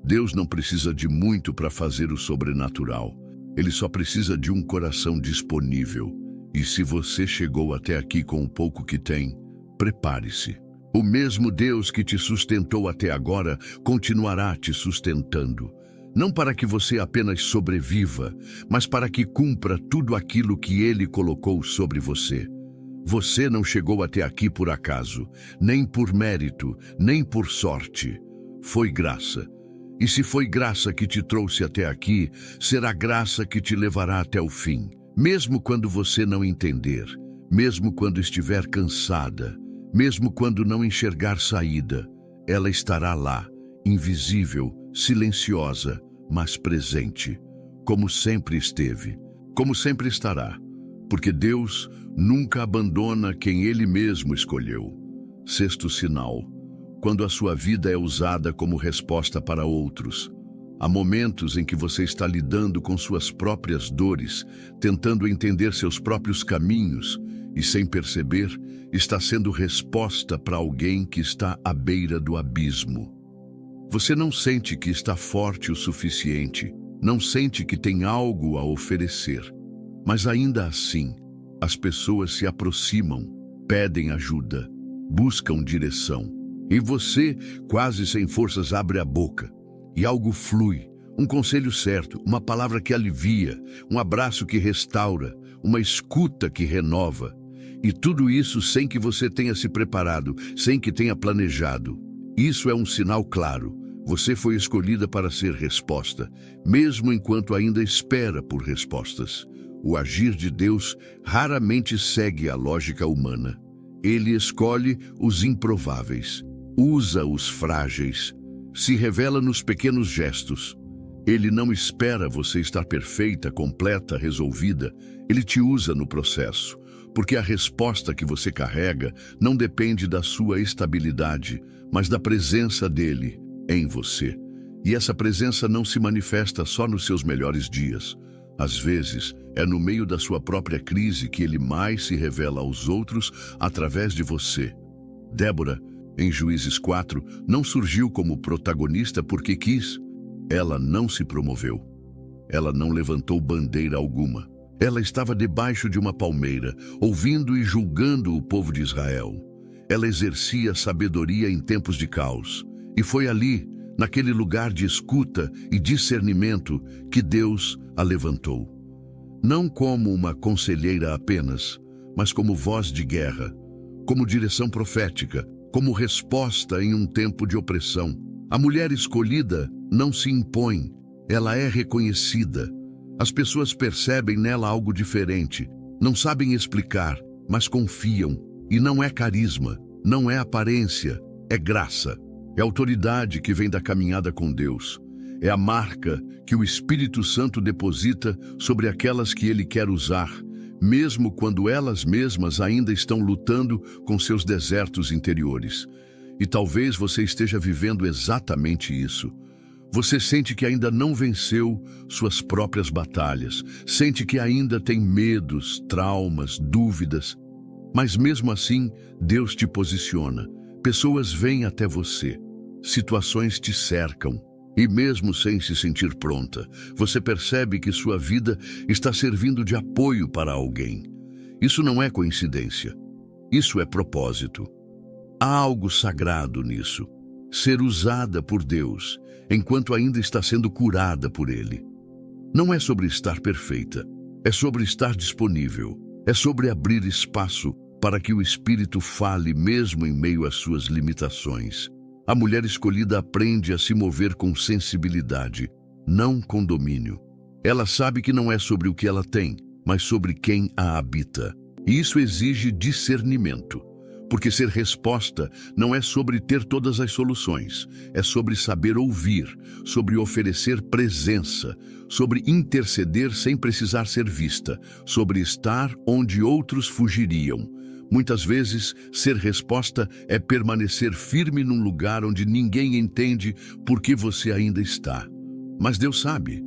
Deus não precisa de muito para fazer o sobrenatural. Ele só precisa de um coração disponível. E se você chegou até aqui com o pouco que tem, prepare-se. O mesmo Deus que te sustentou até agora continuará te sustentando. Não para que você apenas sobreviva, mas para que cumpra tudo aquilo que Ele colocou sobre você. Você não chegou até aqui por acaso, nem por mérito, nem por sorte. Foi graça. E se foi graça que te trouxe até aqui, será graça que te levará até o fim. Mesmo quando você não entender, mesmo quando estiver cansada, mesmo quando não enxergar saída, ela estará lá, invisível, silenciosa, mas presente, como sempre esteve, como sempre estará, porque Deus nunca abandona quem Ele mesmo escolheu. Sexto sinal: quando a sua vida é usada como resposta para outros. Há momentos em que você está lidando com suas próprias dores, tentando entender seus próprios caminhos e, sem perceber, está sendo resposta para alguém que está à beira do abismo. Você não sente que está forte o suficiente, não sente que tem algo a oferecer, mas ainda assim, as pessoas se aproximam, pedem ajuda, buscam direção, e você, quase sem forças, abre a boca. E algo flui, um conselho certo, uma palavra que alivia, um abraço que restaura, uma escuta que renova. E tudo isso sem que você tenha se preparado, sem que tenha planejado. Isso é um sinal claro. Você foi escolhida para ser resposta, mesmo enquanto ainda espera por respostas. O agir de Deus raramente segue a lógica humana. Ele escolhe os improváveis, usa os frágeis, se revela nos pequenos gestos. Ele não espera você estar perfeita, completa, resolvida. Ele te usa no processo, porque a resposta que você carrega não depende da sua estabilidade, mas da presença dele em você. E essa presença não se manifesta só nos seus melhores dias. Às vezes, é no meio da sua própria crise que ele mais se revela aos outros através de você. Débora, em Juízes 4, não surgiu como protagonista porque quis. Ela não se promoveu. Ela não levantou bandeira alguma. Ela estava debaixo de uma palmeira, ouvindo e julgando o povo de Israel. Ela exercia sabedoria em tempos de caos. E foi ali, naquele lugar de escuta e discernimento, que Deus a levantou. Não como uma conselheira apenas, mas como voz de guerra, como direção profética, como resposta em um tempo de opressão. A mulher escolhida não se impõe, ela é reconhecida. As pessoas percebem nela algo diferente, não sabem explicar, mas confiam. E não é carisma, não é aparência, é graça. É autoridade que vem da caminhada com Deus. É a marca que o Espírito Santo deposita sobre aquelas que Ele quer usar, mesmo quando elas mesmas ainda estão lutando com seus desertos interiores. E talvez você esteja vivendo exatamente isso. Você sente que ainda não venceu suas próprias batalhas, sente que ainda tem medos, traumas, dúvidas. Mas mesmo assim, Deus te posiciona. Pessoas vêm até você, situações te cercam. E mesmo sem se sentir pronta, você percebe que sua vida está servindo de apoio para alguém. Isso não é coincidência. Isso é propósito. Há algo sagrado nisso. Ser usada por Deus, enquanto ainda está sendo curada por Ele. Não é sobre estar perfeita. É sobre estar disponível. É sobre abrir espaço para que o Espírito fale mesmo em meio às suas limitações. A mulher escolhida aprende a se mover com sensibilidade, não com domínio. Ela sabe que não é sobre o que ela tem, mas sobre quem a habita. E isso exige discernimento, porque ser resposta não é sobre ter todas as soluções, é sobre saber ouvir, sobre oferecer presença, sobre interceder sem precisar ser vista, sobre estar onde outros fugiriam. Muitas vezes, ser resposta é permanecer firme num lugar onde ninguém entende por que você ainda está. Mas Deus sabe.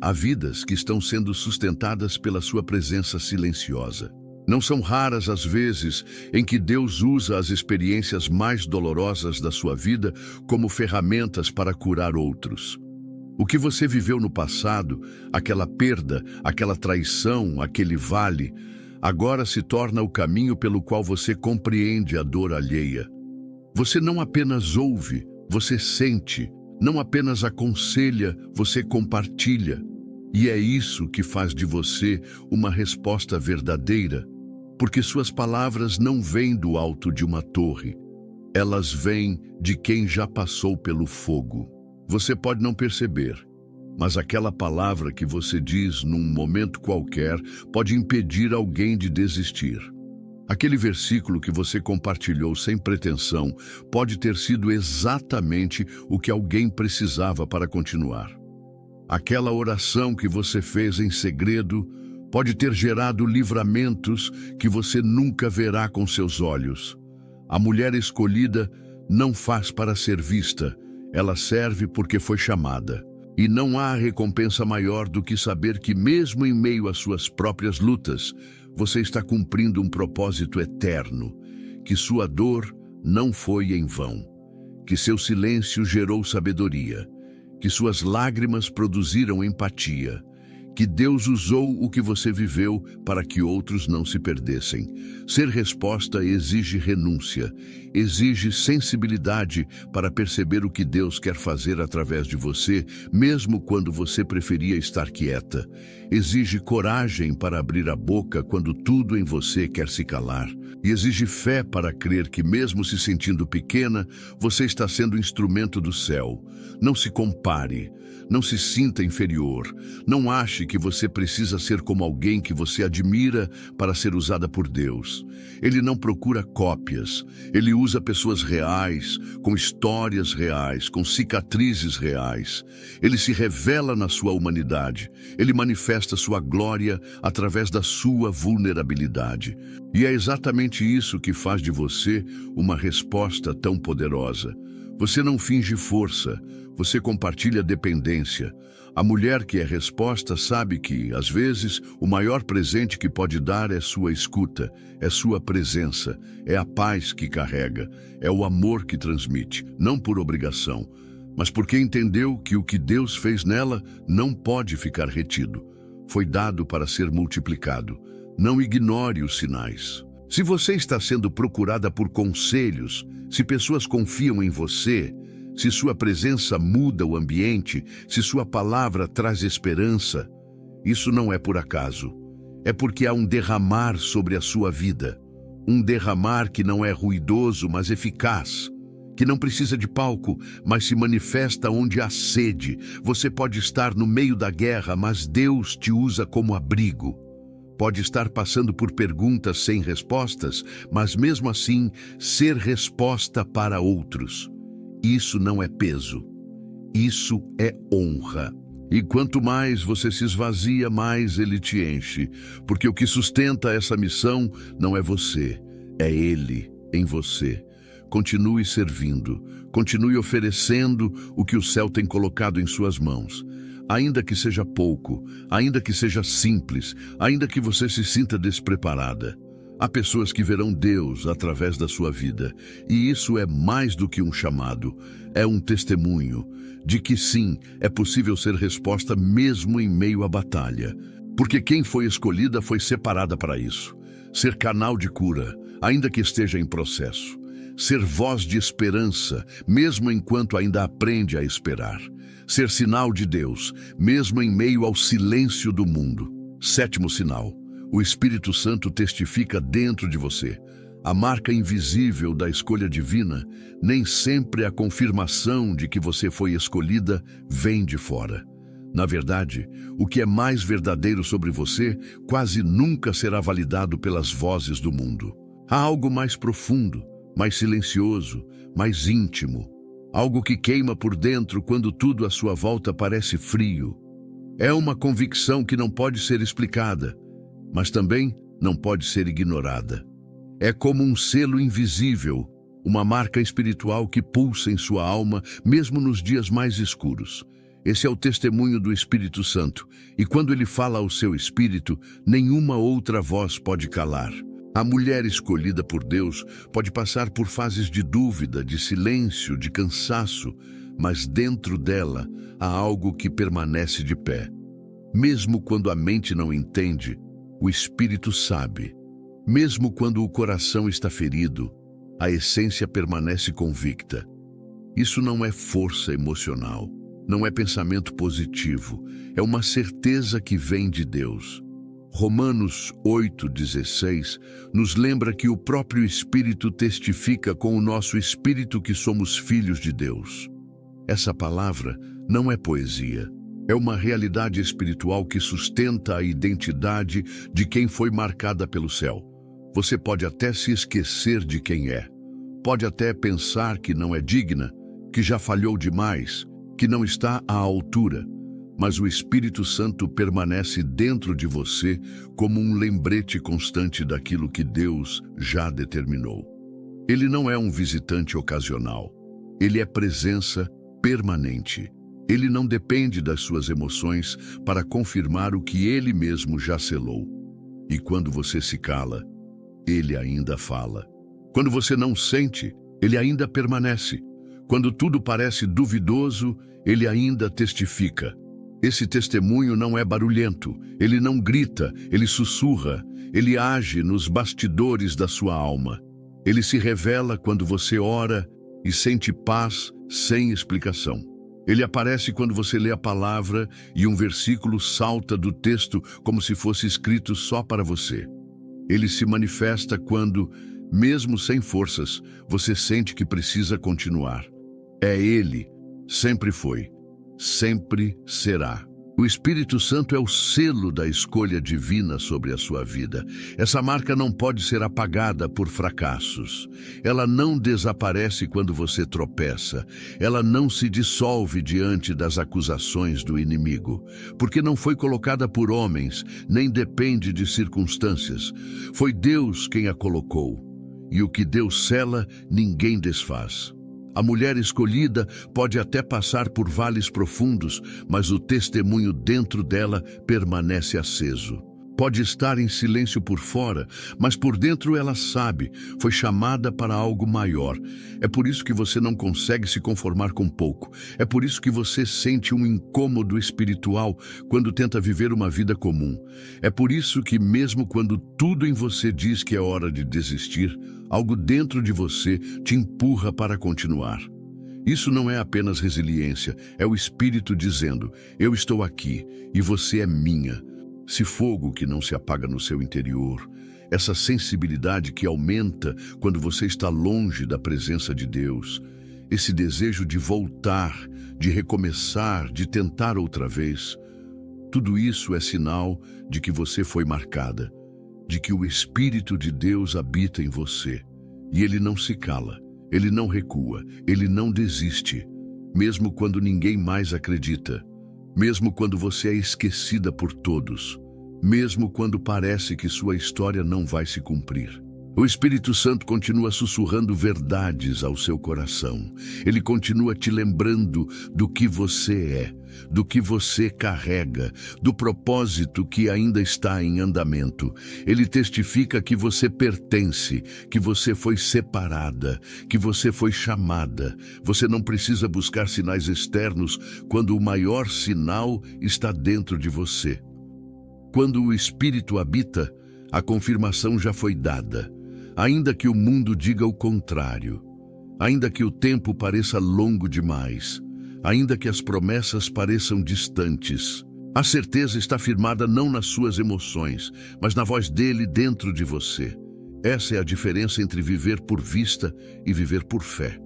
Há vidas que estão sendo sustentadas pela sua presença silenciosa. Não são raras as vezes em que Deus usa as experiências mais dolorosas da sua vida como ferramentas para curar outros. O que você viveu no passado, aquela perda, aquela traição, aquele vale, agora se torna o caminho pelo qual você compreende a dor alheia. Você não apenas ouve, você sente. Não apenas aconselha, você compartilha. E é isso que faz de você uma resposta verdadeira, porque suas palavras não vêm do alto de uma torre. Elas vêm de quem já passou pelo fogo. Você pode não perceber, mas aquela palavra que você diz num momento qualquer pode impedir alguém de desistir. Aquele versículo que você compartilhou sem pretensão pode ter sido exatamente o que alguém precisava para continuar. Aquela oração que você fez em segredo pode ter gerado livramentos que você nunca verá com seus olhos. A mulher escolhida não faz para ser vista, ela serve porque foi chamada. E não há recompensa maior do que saber que, mesmo em meio às suas próprias lutas, você está cumprindo um propósito eterno, que sua dor não foi em vão, que seu silêncio gerou sabedoria, que suas lágrimas produziram empatia, que Deus usou o que você viveu para que outros não se perdessem. Ser resposta exige renúncia, exige sensibilidade para perceber o que Deus quer fazer através de você, mesmo quando você preferia estar quieta. Exige coragem para abrir a boca quando tudo em você quer se calar. E exige fé para crer que, mesmo se sentindo pequena, você está sendo instrumento do céu. Não se compare. Não se sinta inferior. Não ache que você precisa ser como alguém que você admira para ser usada por Deus. Ele não procura cópias. Ele usa pessoas reais, com histórias reais, com cicatrizes reais. Ele se revela na sua humanidade. Ele manifesta sua glória através da sua vulnerabilidade. E é exatamente isso que faz de você uma resposta tão poderosa. Você não finge força. Você compartilha dependência. A mulher que é resposta sabe que, às vezes, o maior presente que pode dar é sua escuta, é sua presença, é a paz que carrega, é o amor que transmite, não por obrigação, mas porque entendeu que o que Deus fez nela não pode ficar retido. Foi dado para ser multiplicado. Não ignore os sinais. Se você está sendo procurada por conselhos, se pessoas confiam em você, se sua presença muda o ambiente, se sua palavra traz esperança, isso não é por acaso. É porque há um derramar sobre a sua vida. Um derramar que não é ruidoso, mas eficaz. Que não precisa de palco, mas se manifesta onde há sede. Você pode estar no meio da guerra, mas Deus te usa como abrigo. Pode estar passando por perguntas sem respostas, mas mesmo assim ser resposta para outros. Isso não é peso, isso é honra. E quanto mais você se esvazia, mais Ele te enche, porque o que sustenta essa missão não é você, é Ele em você. Continue servindo, continue oferecendo o que o céu tem colocado em suas mãos. Ainda que seja pouco, ainda que seja simples, ainda que você se sinta despreparada. Há pessoas que verão Deus através da sua vida, e isso é mais do que um chamado, é um testemunho de que sim, é possível ser resposta mesmo em meio à batalha. Porque quem foi escolhida foi separada para isso. Ser canal de cura, ainda que esteja em processo. Ser voz de esperança, mesmo enquanto ainda aprende a esperar. Ser sinal de Deus, mesmo em meio ao silêncio do mundo. Sétimo sinal. O Espírito Santo testifica dentro de você. A marca invisível da escolha divina, nem sempre a confirmação de que você foi escolhida vem de fora. Na verdade, o que é mais verdadeiro sobre você quase nunca será validado pelas vozes do mundo. Há algo mais profundo, mais silencioso, mais íntimo. Algo que queima por dentro quando tudo à sua volta parece frio. É uma convicção que não pode ser explicada, mas também não pode ser ignorada. É como um selo invisível, uma marca espiritual que pulsa em sua alma, mesmo nos dias mais escuros. Esse é o testemunho do Espírito Santo, e quando ele fala ao seu espírito, nenhuma outra voz pode calar. A mulher escolhida por Deus pode passar por fases de dúvida, de silêncio, de cansaço, mas dentro dela há algo que permanece de pé. Mesmo quando a mente não entende, O Espírito sabe. Mesmo quando o coração está ferido, a essência permanece convicta. Isso não é força emocional, não é pensamento positivo, é uma certeza que vem de Deus. Romanos 8,16 nos lembra que o próprio Espírito testifica com o nosso espírito que somos filhos de Deus. Essa palavra não é poesia, é uma realidade espiritual que sustenta a identidade de quem foi marcada pelo céu. Você pode até se esquecer de quem é, pode até pensar que não é digna, que já falhou demais, que não está à altura, mas o Espírito Santo permanece dentro de você como um lembrete constante daquilo que Deus já determinou. Ele não é um visitante ocasional, ele é presença permanente. Ele não depende das suas emoções para confirmar o que ele mesmo já selou. E quando você se cala, ele ainda fala. Quando você não sente, ele ainda permanece. Quando tudo parece duvidoso, ele ainda testifica. Esse testemunho não é barulhento, ele não grita, ele sussurra, ele age nos bastidores da sua alma. Ele se revela quando você ora e sente paz sem explicação. Ele aparece quando você lê a palavra e um versículo salta do texto como se fosse escrito só para você. Ele se manifesta quando, mesmo sem forças, você sente que precisa continuar. É Ele, sempre foi, sempre será. O Espírito Santo é o selo da escolha divina sobre a sua vida. Essa marca não pode ser apagada por fracassos. Ela não desaparece quando você tropeça. Ela não se dissolve diante das acusações do inimigo, porque não foi colocada por homens, nem depende de circunstâncias. Foi Deus quem a colocou. E o que Deus sela, ninguém desfaz. A mulher escolhida pode até passar por vales profundos, mas o testemunho dentro dela permanece aceso. Pode estar em silêncio por fora, mas por dentro ela sabe, foi chamada para algo maior. É por isso que você não consegue se conformar com pouco. É por isso que você sente um incômodo espiritual quando tenta viver uma vida comum. É por isso que mesmo quando tudo em você diz que é hora de desistir, algo dentro de você te empurra para continuar. Isso não é apenas resiliência, é o Espírito dizendo, eu estou aqui e você é minha. Esse fogo que não se apaga no seu interior, essa sensibilidade que aumenta quando você está longe da presença de Deus, esse desejo de voltar, de recomeçar, de tentar outra vez, tudo isso é sinal de que você foi marcada, de que o Espírito de Deus habita em você. E ele não se cala, ele não recua, ele não desiste, mesmo quando ninguém mais acredita. Mesmo quando você é esquecida por todos, mesmo quando parece que sua história não vai se cumprir. O Espírito Santo continua sussurrando verdades ao seu coração. Ele continua te lembrando do que você é, do que você carrega, do propósito que ainda está em andamento. Ele testifica que você pertence, que você foi separada, que você foi chamada. Você não precisa buscar sinais externos quando o maior sinal está dentro de você. Quando o Espírito habita, a confirmação já foi dada. Ainda que o mundo diga o contrário, ainda que o tempo pareça longo demais, ainda que as promessas pareçam distantes, a certeza está firmada não nas suas emoções, mas na voz dele dentro de você. Essa é a diferença entre viver por vista e viver por fé.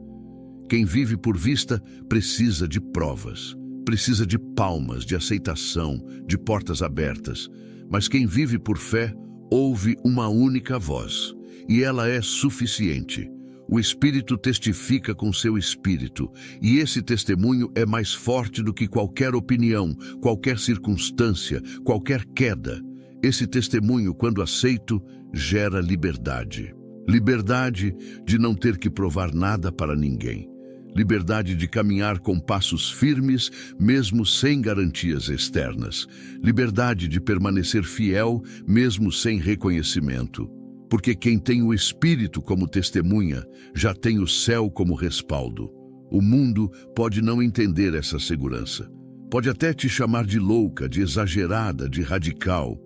Quem vive por vista precisa de provas, precisa de palmas, de aceitação, de portas abertas. Mas quem vive por fé ouve uma única voz. E ela é suficiente. O Espírito testifica com seu Espírito, e esse testemunho é mais forte do que qualquer opinião, qualquer circunstância, qualquer queda. Esse testemunho, quando aceito, gera liberdade. Liberdade de não ter que provar nada para ninguém. Liberdade de caminhar com passos firmes, mesmo sem garantias externas. Liberdade de permanecer fiel, mesmo sem reconhecimento. Porque quem tem o Espírito como testemunha, já tem o céu como respaldo. O mundo pode não entender essa segurança. Pode até te chamar de louca, de exagerada, de radical.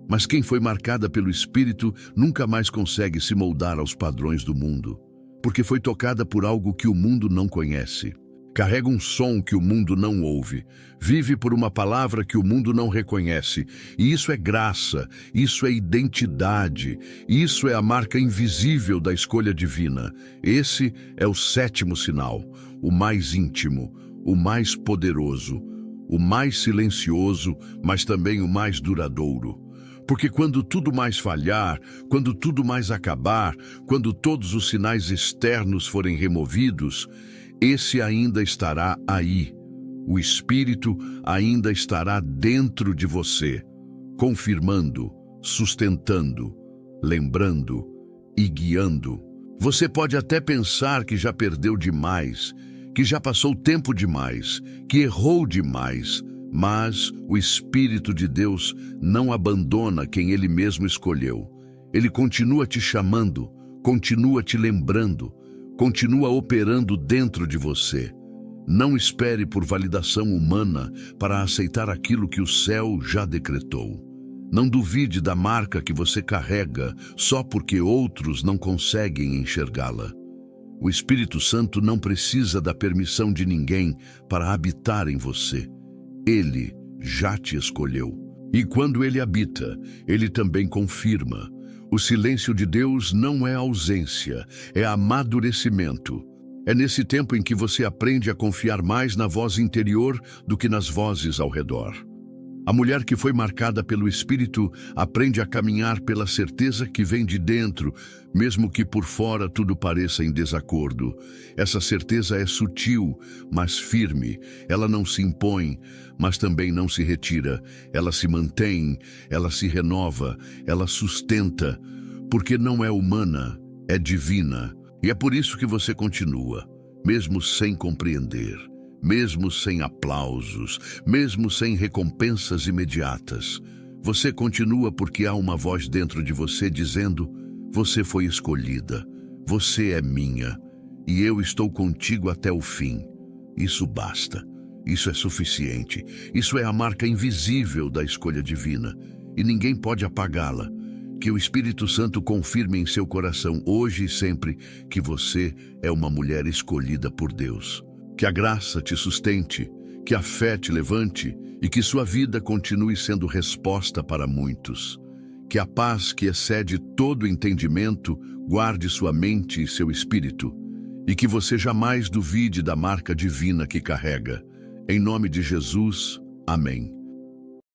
Mas quem foi marcada pelo Espírito nunca mais consegue se moldar aos padrões do mundo, porque foi tocada por algo que o mundo não conhece. Carrega um som que o mundo não ouve, vive por uma palavra que o mundo não reconhece. E isso é graça, isso é identidade, isso é a marca invisível da escolha divina. Esse é o sétimo sinal, o mais íntimo, o mais poderoso, o mais silencioso, mas também o mais duradouro. Porque quando tudo mais falhar, quando tudo mais acabar, quando todos os sinais externos forem removidos, esse ainda estará aí. O Espírito ainda estará dentro de você, confirmando, sustentando, lembrando e guiando. Você pode até pensar que já perdeu demais, que já passou tempo demais, que errou demais, mas o Espírito de Deus não abandona quem Ele mesmo escolheu. Ele continua te chamando, continua te lembrando, continua operando dentro de você. Não espere por validação humana para aceitar aquilo que o céu já decretou. Não duvide da marca que você carrega só porque outros não conseguem enxergá-la. O Espírito Santo não precisa da permissão de ninguém para habitar em você. Ele já te escolheu. E quando ele habita, ele também confirma. O silêncio de Deus não é ausência, é amadurecimento. É nesse tempo em que você aprende a confiar mais na voz interior do que nas vozes ao redor. A mulher que foi marcada pelo Espírito aprende a caminhar pela certeza que vem de dentro, mesmo que por fora tudo pareça em desacordo. Essa certeza é sutil, mas firme. Ela não se impõe, mas também não se retira. Ela se mantém, ela se renova, ela sustenta, porque não é humana, é divina. E é por isso que você continua, mesmo sem compreender. Mesmo sem aplausos, mesmo sem recompensas imediatas. Você continua porque há uma voz dentro de você dizendo: você foi escolhida, você é minha, e eu estou contigo até o fim. Isso basta, isso é suficiente, isso é a marca invisível da escolha divina, e ninguém pode apagá-la. Que o Espírito Santo confirme em seu coração hoje e sempre que você é uma mulher escolhida por Deus. Que a graça te sustente, que a fé te levante e que sua vida continue sendo resposta para muitos. Que a paz que excede todo entendimento guarde sua mente e seu espírito e que você jamais duvide da marca divina que carrega. Em nome de Jesus, amém.